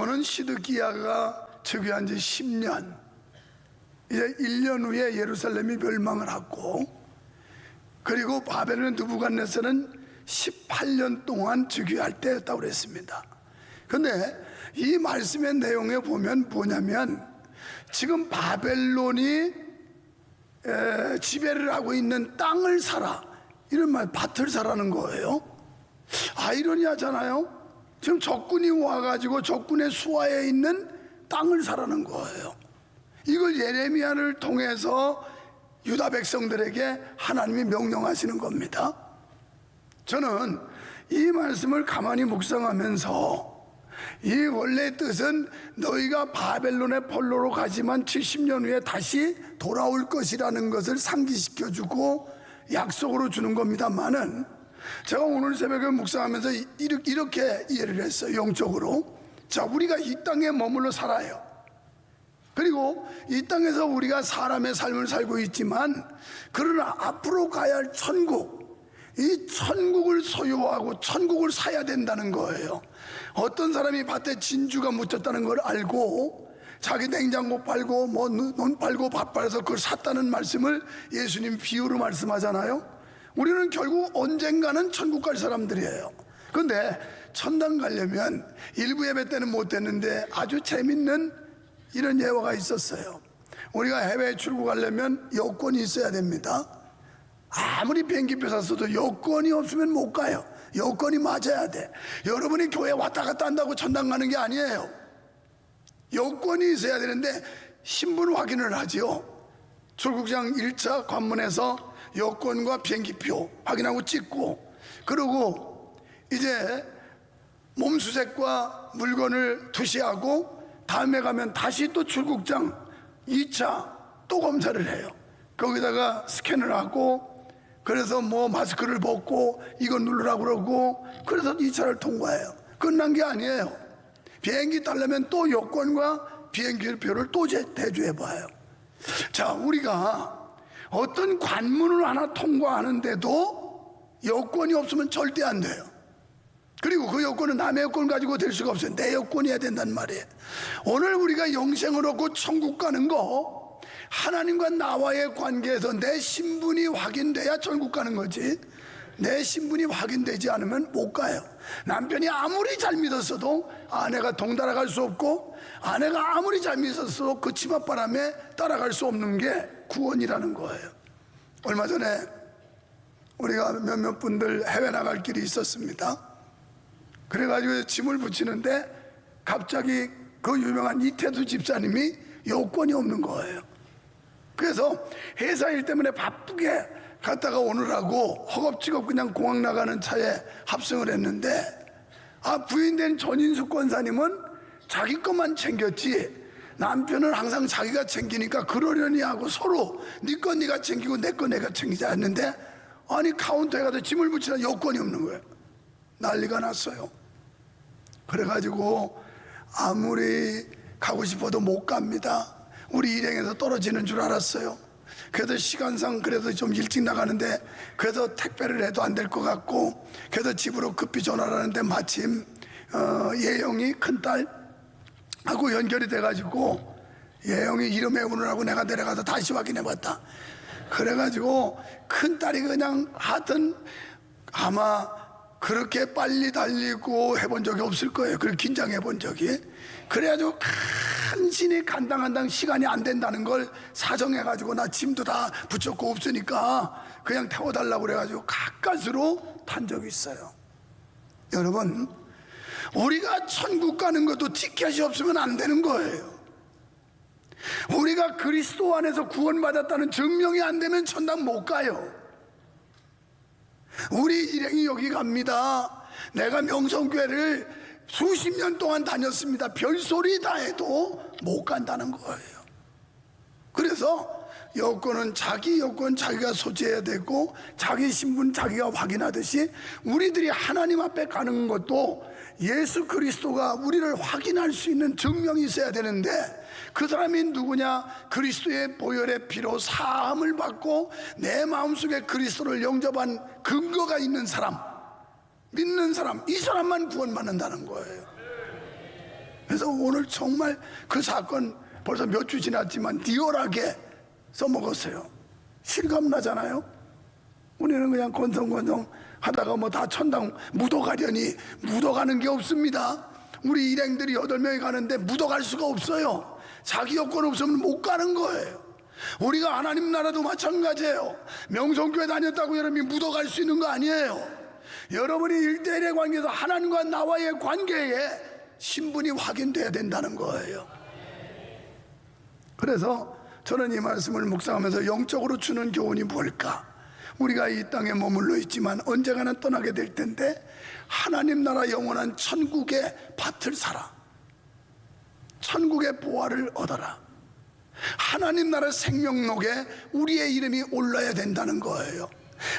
솔로몬은 시드기야가 즉위한 지 10년, 이제 1년 후에 예루살렘이 멸망을 하고, 그리고 바벨론 느부갓네살은 18년 동안 즉위할 때였다고 그랬습니다. 그런데 이 말씀의 내용에 보면 뭐냐면, 지금 바벨론이 지배를 하고 있는 땅을 사라, 이런 말, 밭을 사라는 거예요. 아이러니하잖아요. 지금 적군이 와가지고 적군의 수하에 있는 땅을 사라는 거예요. 이걸 예레미야를 통해서 유다 백성들에게 하나님이 명령하시는 겁니다. 저는 이 말씀을 가만히 묵상하면서, 이 원래 뜻은 너희가 바벨론의 포로로 가지만 70년 후에 다시 돌아올 것이라는 것을 상기시켜주고 약속으로 주는 겁니다만은, 제가 오늘 새벽에 묵상하면서 이렇게 이해를 했어요. 영적으로. 자, 우리가 이 땅에 머물러 살아요. 그리고 이 땅에서 우리가 사람의 삶을 살고 있지만, 그러나 앞으로 가야 할 천국, 이 천국을 소유하고 천국을 사야 된다는 거예요. 어떤 사람이 밭에 진주가 묻혔다는 걸 알고 자기 냉장고 팔고 뭐 논 팔고 밥 팔아서 그걸 샀다는 말씀을 예수님 비유로 말씀하잖아요. 우리는 결국 언젠가는 천국 갈 사람들이에요. 그런데 천당 가려면 일부 예배 때는 못 됐는데 아주 재밌는 이런 예화가 있었어요. 우리가 해외에 출국하려면 여권이 있어야 됩니다. 아무리 비행기표 샀어도 여권이 없으면 못 가요. 여권이 맞아야 돼. 여러분이 교회 왔다 갔다 한다고 천당 가는 게 아니에요. 여권이 있어야 되는데 신분 확인을 하지요. 출국장 1차 관문에서 여권과 비행기표 확인하고 찍고, 그리고 이제 몸수색과 물건을 투시하고 다음에 가면 다시 또 출국장 2차 또 검사를 해요. 거기다가 스캔을 하고, 그래서 뭐 마스크를 벗고 이거 누르라고 그러고, 그래서 2차를 통과해요. 끝난 게 아니에요. 비행기 타려면 또 여권과 비행기표를 또 대조해 봐요. 자, 우리가 어떤 관문을 하나 통과하는데도 여권이 없으면 절대 안 돼요. 그리고 그 여권은 남의 여권 가지고 될 수가 없어요. 내 여권이어야 된단 말이에요. 오늘 우리가 영생을 얻고 천국 가는 거, 하나님과 나와의 관계에서 내 신분이 확인돼야 천국 가는 거지, 내 신분이 확인되지 않으면 못 가요. 남편이 아무리 잘 믿었어도 아내가 동따라갈 수 없고, 아내가 아무리 잘 믿었어도 그 치맛바람에 따라갈 수 없는 게 구원이라는 거예요. 얼마 전에 우리가 몇몇 분들 해외 나갈 길이 있었습니다. 그래가지고 짐을 붙이는데 갑자기 그 유명한 이태수 집사님이 여권이 없는 거예요. 그래서 회사 일 때문에 바쁘게 갔다가 오느라고 허겁지겁 그냥 공항 나가는 차에 합승을 했는데, 부인된 전인숙 권사님은 자기 것만 챙겼지 남편은 항상 자기가 챙기니까 그러려니 하고 서로 네 건 네가 챙기고 내 건 내가 챙기자 했는데, 아니 카운터에 가서 짐을 붙이나 여권이 없는 거예요. 난리가 났어요. 그래가지고 아무리 가고 싶어도 못 갑니다. 우리 일행에서 떨어지는 줄 알았어요. 그래도 시간상 그래도 좀 일찍 나가는데, 그래서 택배를 해도 안 될 것 같고, 그래서 집으로 급히 전화를 하는데 마침 예영이 큰딸하고 연결이 돼가지고, 예영이 이름 외우느라고 내가 내려가서 다시 확인해 봤다. 그래가지고 큰딸이 그냥 하여튼 아마 그렇게 빨리 달리고 해본 적이 없을 거예요. 그렇게 긴장해 본 적이. 그래가지고 간신히 간당간당 시간이 안 된다는 걸 사정해가지고, 나 짐도 다 붙였고 없으니까 그냥 태워달라고 그래가지고 가까스로 탄 적이 있어요. 여러분, 우리가 천국 가는 것도 티켓이 없으면 안 되는 거예요. 우리가 그리스도 안에서 구원받았다는 증명이 안 되면 천당 못 가요. 우리 일행이 여기 갑니다. 내가 명성교회를 수십 년 동안 다녔습니다. 별소리 다 해도 못 간다는 거예요. 그래서 여권은 자기 여권 자기가 소지해야 되고, 자기 신분 자기가 확인하듯이 우리들이 하나님 앞에 가는 것도 예수 그리스도가 우리를 확인할 수 있는 증명이 있어야 되는데, 그 사람이 누구냐? 그리스도의 보혈의 피로 사함을 받고 내 마음속에 그리스도를 영접한 근거가 있는 사람, 믿는 사람, 이 사람만 구원받는다는 거예요. 그래서 오늘 정말 그 사건 벌써 몇 주 지났지만 리얼하게 써먹었어요. 실감나잖아요. 우리는 그냥 건성건성 하다가 뭐 다 천당 묻어가려니 묻어가는 게 없습니다. 우리 일행들이 8명이 가는데 묻어갈 수가 없어요. 자기 여건 없으면 못 가는 거예요. 우리가 하나님 나라도 마찬가지예요. 명성교회 다녔다고 여러분이 묻어갈 수 있는 거 아니에요. 여러분이 1대1의 관계에서 하나님과 나와의 관계에 신분이 확인돼야 된다는 거예요. 그래서 저는 이 말씀을 묵상하면서 영적으로 주는 교훈이 뭘까? 우리가 이 땅에 머물러 있지만 언젠가는 떠나게 될 텐데 하나님 나라 영원한 천국의 밭을 사라. 천국의 보화를 얻어라. 하나님 나라 생명록에 우리의 이름이 올라야 된다는 거예요.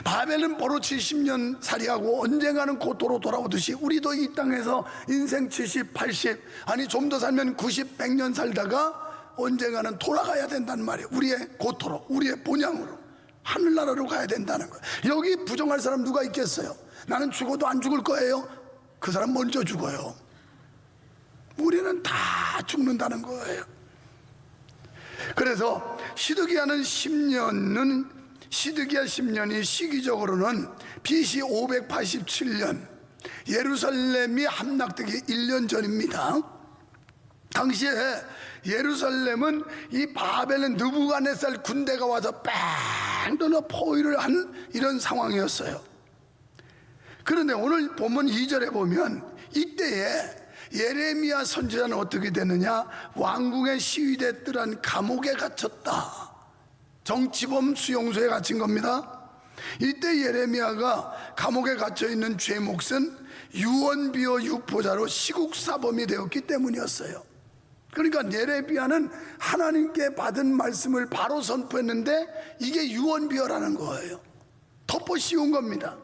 바벨은 포로 70년 살이하고 언젠가는 고토로 돌아오듯이 우리도 이 땅에서 인생 70, 80 아니 좀 더 살면 90, 100년 살다가 언젠가는 돌아가야 된다는 말이에요. 우리의 고토로, 우리의 본향으로 하늘나라로 가야 된다는 거예요. 여기 부정할 사람 누가 있겠어요? 나는 죽어도 안 죽을 거예요. 그 사람 먼저 죽어요. 우리는 다 죽는다는 거예요. 그래서 시드기야는 10년은 시드기야 10년이 시기적으로는 BC 587년 예루살렘이 함락되기 1년 전입니다. 당시에 예루살렘은 이 바벨론 느부갓네살 군대가 와서 뺑 돌려 포위를 한 이런 상황이었어요. 그런데 오늘 본문 2절에 보면 이때에 예레미야 선지자는 어떻게 되느냐? 왕궁의 시위대 뜰한 감옥에 갇혔다. 정치범 수용소에 갇힌 겁니다. 이때 예레미야가 감옥에 갇혀 있는 죄 몫은 유언비어 유포자로 시국사범이 되었기 때문이었어요. 그러니까 예레미야는 하나님께 받은 말씀을 바로 선포했는데 이게 유언비어라는 거예요. 덮어 씌운 겁니다.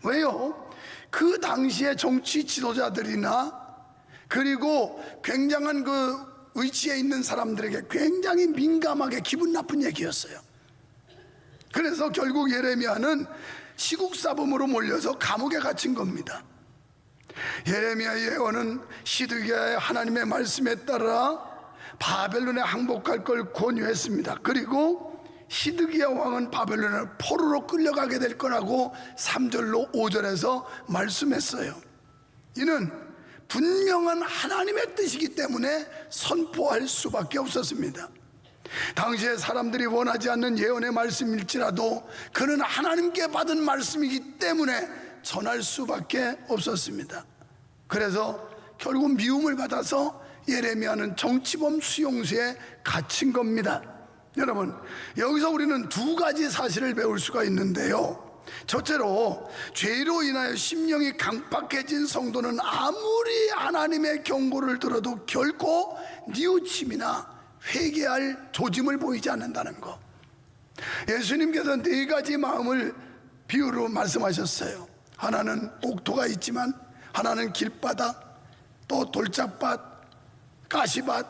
왜요? 그 당시에 정치 지도자들이나 그리고 굉장한 그 위치에 있는 사람들에게 굉장히 민감하게 기분 나쁜 얘기였어요. 그래서 결국 예레미야는 시국사범으로 몰려서 감옥에 갇힌 겁니다. 예레미야 예언은 시드기야의 하나님의 말씀에 따라 바벨론에 항복할 걸 권유했습니다. 그리고 시드기야 왕은 바벨론을 포로로 끌려가게 될 거라고 3절로 5절에서 말씀했어요. 이는 분명한 하나님의 뜻이기 때문에 선포할 수밖에 없었습니다. 당시에 사람들이 원하지 않는 예언의 말씀일지라도 그는 하나님께 받은 말씀이기 때문에 전할 수밖에 없었습니다. 그래서 결국 미움을 받아서 예레미야는 정치범 수용소에 갇힌 겁니다. 여러분, 여기서 우리는 두 가지 사실을 배울 수가 있는데요. 첫째로 죄로 인하여 심령이 강팍해진 성도는 아무리 하나님의 경고를 들어도 결코 뉘우침이나 회개할 조짐을 보이지 않는다는 것. 예수님께서 4가지 마음을 비유로 말씀하셨어요. 하나는 옥토가 있지만 하나는 길바닥, 또 돌짝밭, 가시밭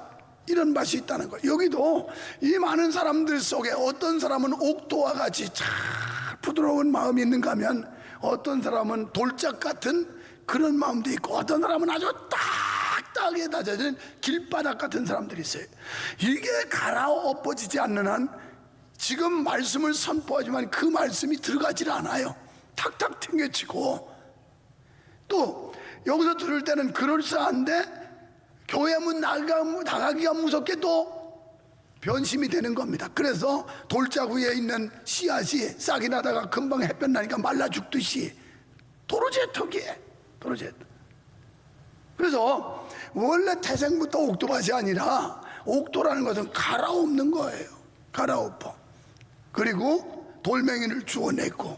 이런 밭이 있다는 거예요. 여기도 이 많은 사람들 속에 어떤 사람은 옥토와 같이 잘 부드러운 마음이 있는가 하면 어떤 사람은 돌짝 같은 그런 마음도 있고 어떤 사람은 아주 딱딱하게 다져진 길바닥 같은 사람들이 있어요. 이게 갈아엎어지지 않는 한 지금 말씀을 선포하지만 그 말씀이 들어가질 않아요. 탁탁 튕겨치고 또 여기서 들을 때는 그럴싸한데 교회 문 나가기가 무섭게 또 변심이 되는 겁니다. 그래서 돌짝 위에 있는 씨앗이 싹이 나다가 금방 햇볕 나니까 말라 죽듯이 도로제토기에 도로제토. 그래서 원래 태생부터 옥토밭이 아니라 옥토라는 것은 갈아엎는 거예요. 갈아엎어. 그리고 돌멩이를 주워내고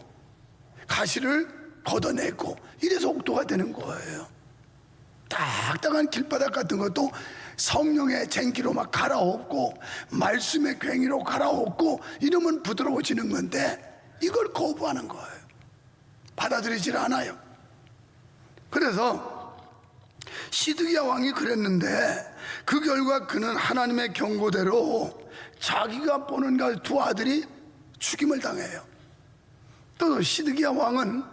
가시를 걷어내고 이래서 옥토가 되는 거예요. 딱딱한 길바닥 같은 것도 성령의 쟁기로 막 갈아엎고 말씀의 괭이로 갈아엎고 이러면 부드러워지는 건데 이걸 거부하는 거예요. 받아들이질 않아요. 그래서 시드기야 왕이 그랬는데 그 결과 그는 하나님의 경고대로 자기가 보는 두 아들이 죽임을 당해요. 또 시드기야 왕은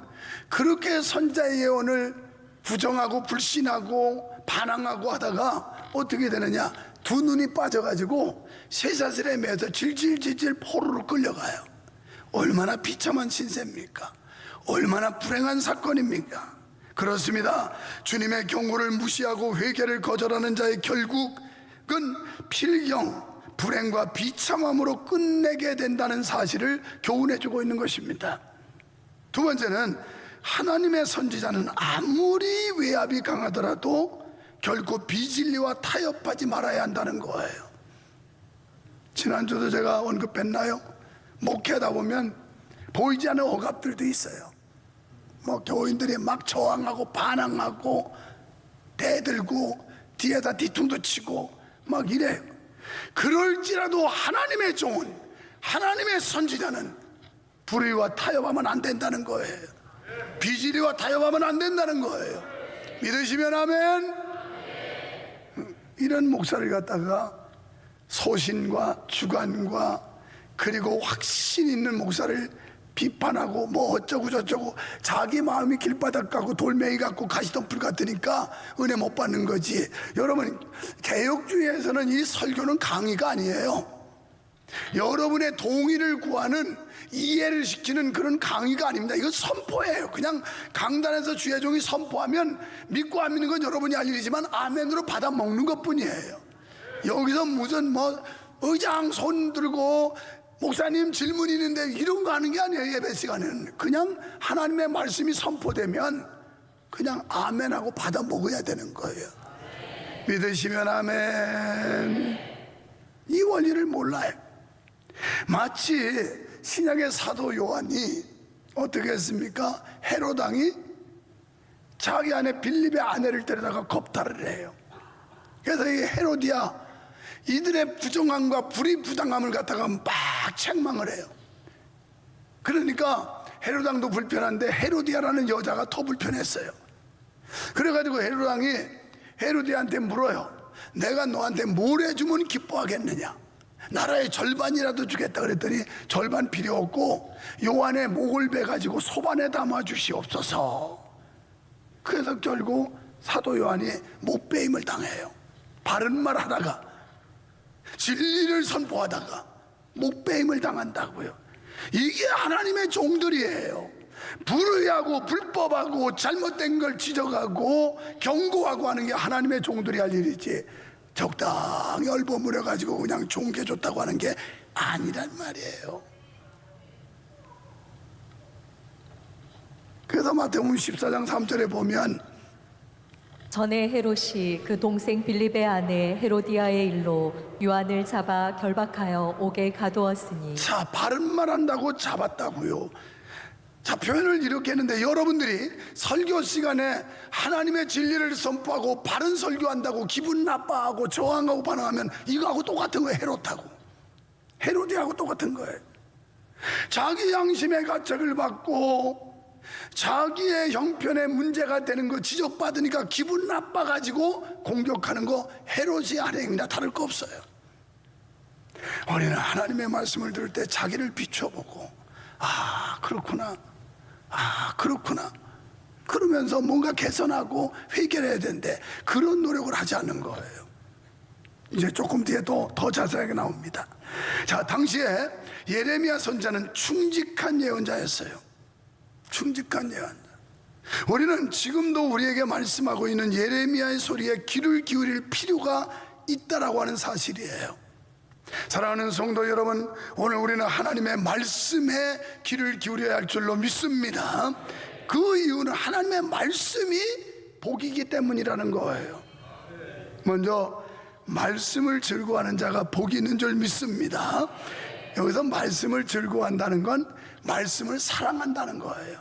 그렇게 선자의 예언을 부정하고 불신하고 반항하고 하다가 어떻게 되느냐? 두 눈이 빠져가지고 쇠사슬에 매서 질질질질 포로로 끌려가요. 얼마나 비참한 신세입니까? 얼마나 불행한 사건입니까? 그렇습니다. 주님의 경고를 무시하고 회개를 거절하는 자의 결국은 필경, 불행과 비참함으로 끝내게 된다는 사실을 교훈해주고 있는 것입니다. 두 번째는 하나님의 선지자는 아무리 외압이 강하더라도 결코 비진리와 타협하지 말아야 한다는 거예요. 지난주도 제가 언급했나요? 목회하다 보면 보이지 않는 억압들도 있어요. 뭐 교인들이 막 저항하고 반항하고 대들고 뒤에다 뒤통도 치고 막 이래요. 그럴지라도 하나님의 종은, 하나님의 선지자는 불의와 타협하면 안 된다는 거예요. 비질리와 타협하면 안 된다는 거예요. 믿으시면 아멘. 이런 목사를 갖다가 소신과 주관과 그리고 확신 있는 목사를 비판하고 뭐 어쩌고 저쩌고 자기 마음이 길바닥 같고 돌멩이 같고 가시덤불 같으니까 은혜 못 받는 거지. 여러분, 개혁주의에서는 이 설교는 강의가 아니에요. 여러분의 동의를 구하는, 이해를 시키는 그런 강의가 아닙니다. 이건 선포예요. 그냥 강단에서 주의 종이 선포하면 믿고 안 믿는 건 여러분이 할 일이지만 아멘으로 받아 먹는 것 뿐이에요. 여기서 무슨 뭐 의장 손 들고 목사님 질문 있는데 이런 거 하는 게 아니에요. 예배 시간에는 그냥 하나님의 말씀이 선포되면 그냥 아멘하고 받아 먹어야 되는 거예요. 믿으시면 아멘. 이 원리를 몰라요. 마치 신약의 사도 요한이 어떻게 했습니까? 헤롯 왕이 자기 아내 빌립의 아내를 데려다가 겁탈을 해요. 그래서 이 헤로디아 이들의 부정함과 불의부당함을 갖다가 막 책망을 해요. 그러니까 헤롯 왕도 불편한데 헤로디아라는 여자가 더 불편했어요. 그래가지고 헤롯 왕이 헤로디아한테 물어요. 내가 너한테 뭘 해주면 기뻐하겠느냐? 나라의 절반이라도 주겠다 그랬더니 절반 필요 없고 요한의 목을 베가지고 소반에 담아 주시옵소서. 그래서 결국 사도 요한이 못배임을 당해요. 바른 말 하다가 진리를 선포하다가 목배임을 당한다고요. 이게 하나님의 종들이에요. 불의하고 불법하고 잘못된 걸 지적하고 경고하고 하는 게 하나님의 종들이 할 일이지, 적당히 얼버무려 가지고 그냥 종겨줬다고 하는 게 아니란 말이에요. 그래서 마태복음 14장 3절에 보면 전에 헤롯이 그 동생 빌립의 아내 헤로디아의 일로 요한을 잡아 결박하여 옥에 가두었으니. 자, 바른 말 한다고 잡았다고요. 자, 표현을 이렇게 했는데 여러분들이 설교 시간에 하나님의 진리를 선포하고 바른 설교한다고 기분 나빠하고 저항하고 반항하면 이거하고 똑같은 거예요. 헤롯하고 헤로디하고 똑같은 거예요. 자기 양심의 가책을 받고 자기의 형편에 문제가 되는 거 지적받으니까 기분 나빠가지고 공격하는 거 헤롯이 하는 행위나 다를 거 없어요. 우리는 하나님의 말씀을 들을 때 자기를 비춰보고 아 그렇구나, 아 그렇구나 그러면서 뭔가 개선하고 회개해야 되는데 그런 노력을 하지 않는 거예요. 이제 조금 뒤에 또 더 자세하게 나옵니다. 자, 당시에 예레미야 선지자는 충직한 예언자였어요. 충직한 예언자. 우리는 지금도 우리에게 말씀하고 있는 예레미야의 소리에 귀를 기울일 필요가 있다라고 하는 사실이에요. 사랑하는 성도 여러분, 오늘 우리는 하나님의 말씀에 귀를 기울여야 할 줄로 믿습니다. 그 이유는 하나님의 말씀이 복이기 때문이라는 거예요. 먼저 말씀을 즐거워하는 자가 복이 있는 줄 믿습니다. 여기서 말씀을 즐거워한다는 건 말씀을 사랑한다는 거예요.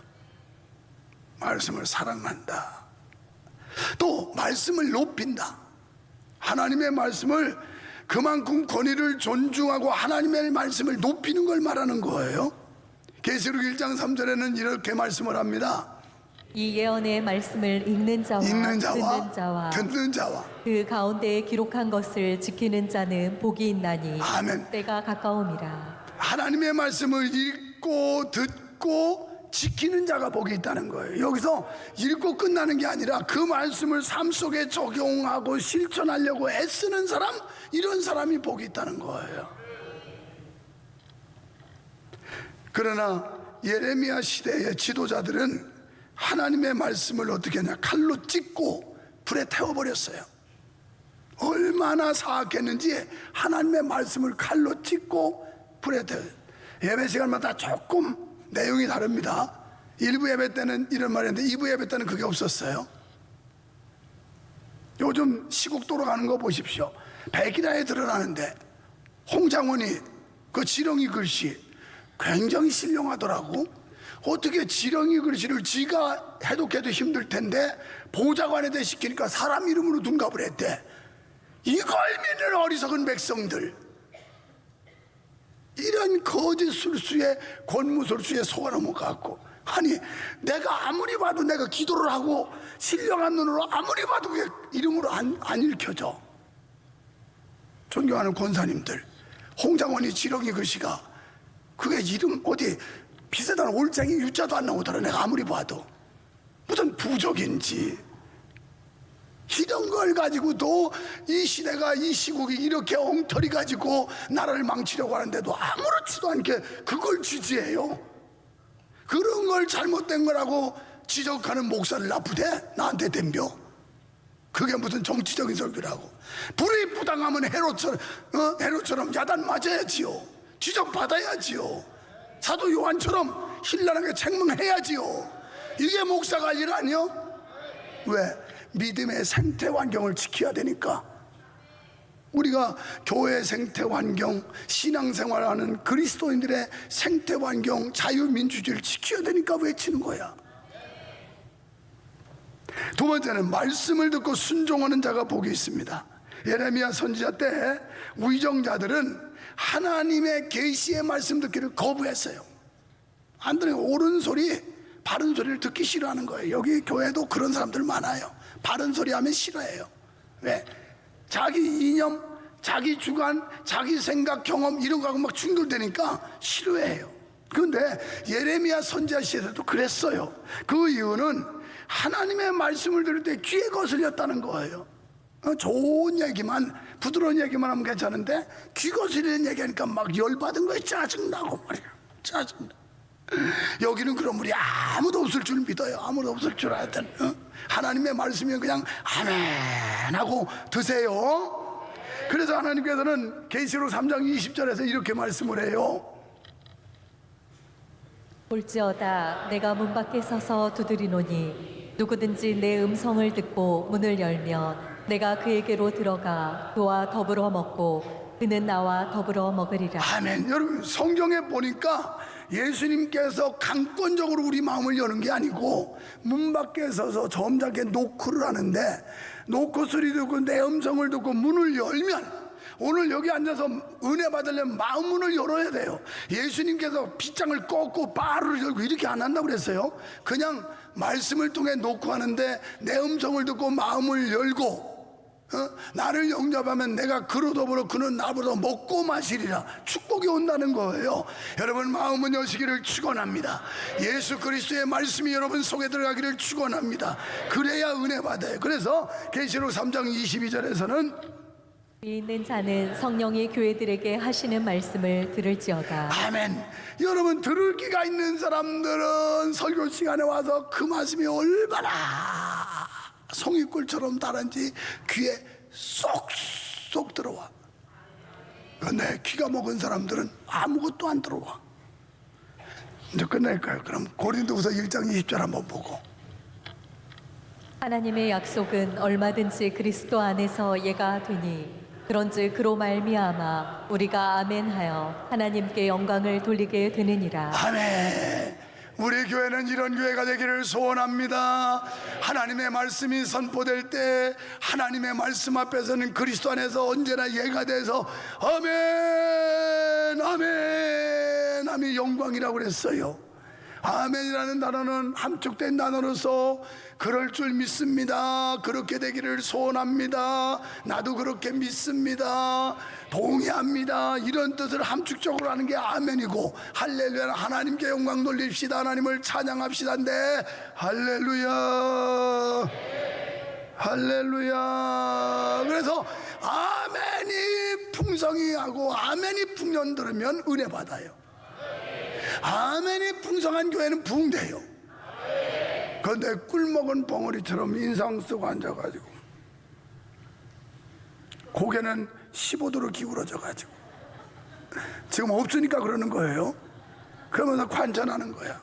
말씀을 사랑한다. 또 말씀을 높인다. 하나님의 말씀을 그만큼 권위를 존중하고 하나님의 말씀을 높이는 걸 말하는 거예요. 계시록 1장 3절에는 이렇게 말씀을 합니다. 이 예언의 말씀을 읽는 자와 듣는 자와 그 가운데에 기록한 것을 지키는 자는 복이 있나니 아멘. 때가 가까움이라. 하나님의 말씀을 읽고 듣고 지키는 자가 복이 있다는 거예요. 여기서 읽고 끝나는 게 아니라 그 말씀을 삶 속에 적용하고 실천하려고 애쓰는 사람, 이런 사람이 복이 있다는 거예요. 그러나 예레미야 시대의 지도자들은 하나님의 말씀을 어떻게 하냐, 칼로 찢고 불에 태워버렸어요. 얼마나 사악했는지 하나님의 말씀을 칼로 찢고 불에 태워요. 예배 시간마다 조금 내용이 다릅니다. 1부 예배 때는 이런 말이었는데 2부 예배 때는 그게 없었어요. 요즘 시국 돌아가는 거 보십시오. 백일야에 드러나는데 홍장원이 그 지렁이 글씨 굉장히 신령하더라고. 어떻게 지렁이 글씨를 지가 해독해도 힘들 텐데 보좌관에다 시키니까 사람 이름으로 둔갑을 했대. 이걸 믿는 어리석은 백성들, 이런 거짓 술수에 권무술수에 속아 넘어갔고, 아니 내가 아무리 봐도, 내가 기도를 하고 신령한 눈으로 아무리 봐도 왜 이름으로 안 읽혀져? 존경하는 권사님들, 홍장원이 지렁이 글씨가 그게 이름 어디 비슷한 올챙이 유자도 안 나오더라. 내가 아무리 봐도 무슨 부족인지, 이런 걸 가지고도 이 시대가, 이 시국이 이렇게 엉터리 가지고 나라를 망치려고 하는데도 아무렇지도 않게 그걸 지지해요. 그런 걸 잘못된 거라고 지적하는 목사를 나쁘대? 나한테 덤벼? 그게 무슨 정치적인 설교라고. 불의 부당하면 헤롯처럼 야단 맞아야지요. 지적받아야지요. 사도 요한처럼 신랄하게 책망해야지요. 이게 목사가 할 일 아니요? 왜? 믿음의 생태 환경을 지켜야 되니까. 우리가 교회 생태 환경, 신앙생활하는 그리스도인들의 생태 환경, 자유민주주의를 지켜야 되니까 외치는 거야. 두 번째는 말씀을 듣고 순종하는 자가 복이 있습니다. 예레미야 선지자 때 위정자들은 하나님의 계시의 말씀 듣기를 거부했어요. 안 들어요. 옳은 소리, 바른 소리를 듣기 싫어하는 거예요. 여기 교회도 그런 사람들 많아요. 바른 소리 하면 싫어해요. 왜? 자기 이념, 자기 주관, 자기 생각, 경험 이런 거하고 막 충돌되니까 싫어해요. 그런데 예레미야 선지자 시대도 그랬어요. 그 이유는 하나님의 말씀을 들을 때 귀에 거슬렸다는 거예요. 좋은 얘기만, 부드러운 얘기만 하면 괜찮은데 귀 거슬리는 얘기하니까 막 열받은 거예요. 짜증나고 말이야. 짜증나. 여기는 그런 분이 아무도 없을 줄 믿어요. 아무도 없을 줄 알았더니 하나님의 말씀이면 그냥 아멘 하고 드세요. 그래서 하나님께서는 계시록 3장 20절에서 이렇게 말씀을 해요. 볼지어다 내가 문 밖에 서서 두드리노니 누구든지 내 음성을 듣고 문을 열면 내가 그에게로 들어가 그와 더불어 먹고 그는 나와 더불어 먹으리라. 아멘. 여러분, 성경에 보니까 예수님께서 강권적으로 우리 마음을 여는 게 아니고 문 밖에 서서 점잖게 노크를 하는데, 노크 소리 듣고 내 음성을 듣고 문을 열면, 오늘 여기 앉아서 은혜 받으려면 마음 문을 열어야 돼요. 예수님께서 빗장을 꺾고 바를 열고 이렇게 안 한다고 그랬어요. 그냥 말씀을 통해 노크하는데 내 음성을 듣고 마음을 열고 나를 영접하면 내가 그로 더불어 그는 나보다 먹고 마시리라. 축복이 온다는 거예요. 여러분, 마음은 여시기를 축원합니다. 예수 그리스도의 말씀이 여러분 속에 들어가기를 축원합니다. 그래야 은혜 받아요. 그래서 계시록 3장 22절에서는 귀 있는 자는 성령이 교회들에게 하시는 말씀을 들을지어다. 아멘. 여러분, 들을 귀가 있는 사람들은 설교 시간에 와서 그 말씀이 얼마나 송이꿀처럼 달은지 귀에 쏙쏙 들어와. 그런데 귀가 먹은 사람들은 아무것도 안 들어와. 이제 끝낼까요? 그럼 고린도후서 1장 20절 한번 보고. 하나님의 약속은 얼마든지 그리스도 안에서 예가 되니 그런즉 그로 말미암아 우리가 아멘하여 하나님께 영광을 돌리게 되느니라. 아멘. 우리 교회는 이런 교회가 되기를 소원합니다. 하나님의 말씀이 선포될 때 하나님의 말씀 앞에서는 그리스도 안에서 언제나 예가 돼서 아멘 아멘 아멘 영광이라고 그랬어요. 아멘이라는 단어는 함축된 단어로서 그럴 줄 믿습니다, 그렇게 되기를 소원합니다, 나도 그렇게 믿습니다, 동의합니다, 이런 뜻을 함축적으로 하는 게 아멘이고, 할렐루야는 하나님께 영광 돌립시다, 하나님을 찬양합시다인데, 할렐루야, 할렐루야. 그래서 아멘이 풍성히하고 아멘이 풍년 들으면 은혜 받아요. 아멘이 풍성한 교회는 부흥돼요. 그런데 꿀먹은 벙어리처럼 인상 쓰고 앉아가지고 고개는 15도로 기울어져가지고 지금 없으니까 그러는 거예요. 그러면서 관전하는 거야.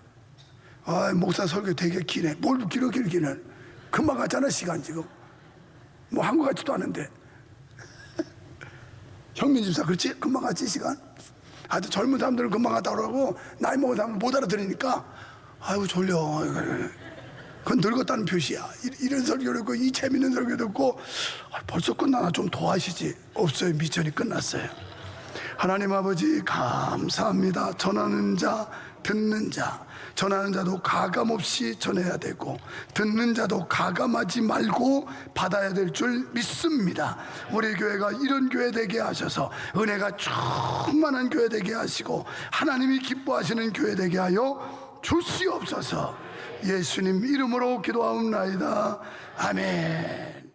아, 목사 설교 되게 기네. 뭘 길기는 금방 갔잖아, 시간 지금. 뭐 한 것 같지도 않은데. 형민 집사 그렇지? 금방 갔지, 시간? 아주 젊은 사람들은 금방 갔다 오라고, 나이 먹은 사람은 못 알아들으니까 아이고 졸려, 그건 늙었다는 표시야. 이런 설교를 듣고, 이 재밌는 설교 듣고 벌써 끝나나, 좀 더 하시지. 없어요, 미천이 끝났어요. 하나님 아버지 감사합니다. 전하는 자, 듣는 자, 전하는 자도 가감없이 전해야 되고 듣는 자도 가감하지 말고 받아야 될 줄 믿습니다. 우리 교회가 이런 교회 되게 하셔서 은혜가 충만한 교회 되게 하시고 하나님이 기뻐하시는 교회 되게 하여 주시옵소서. 예수님 이름으로 기도하옵나이다. 아멘.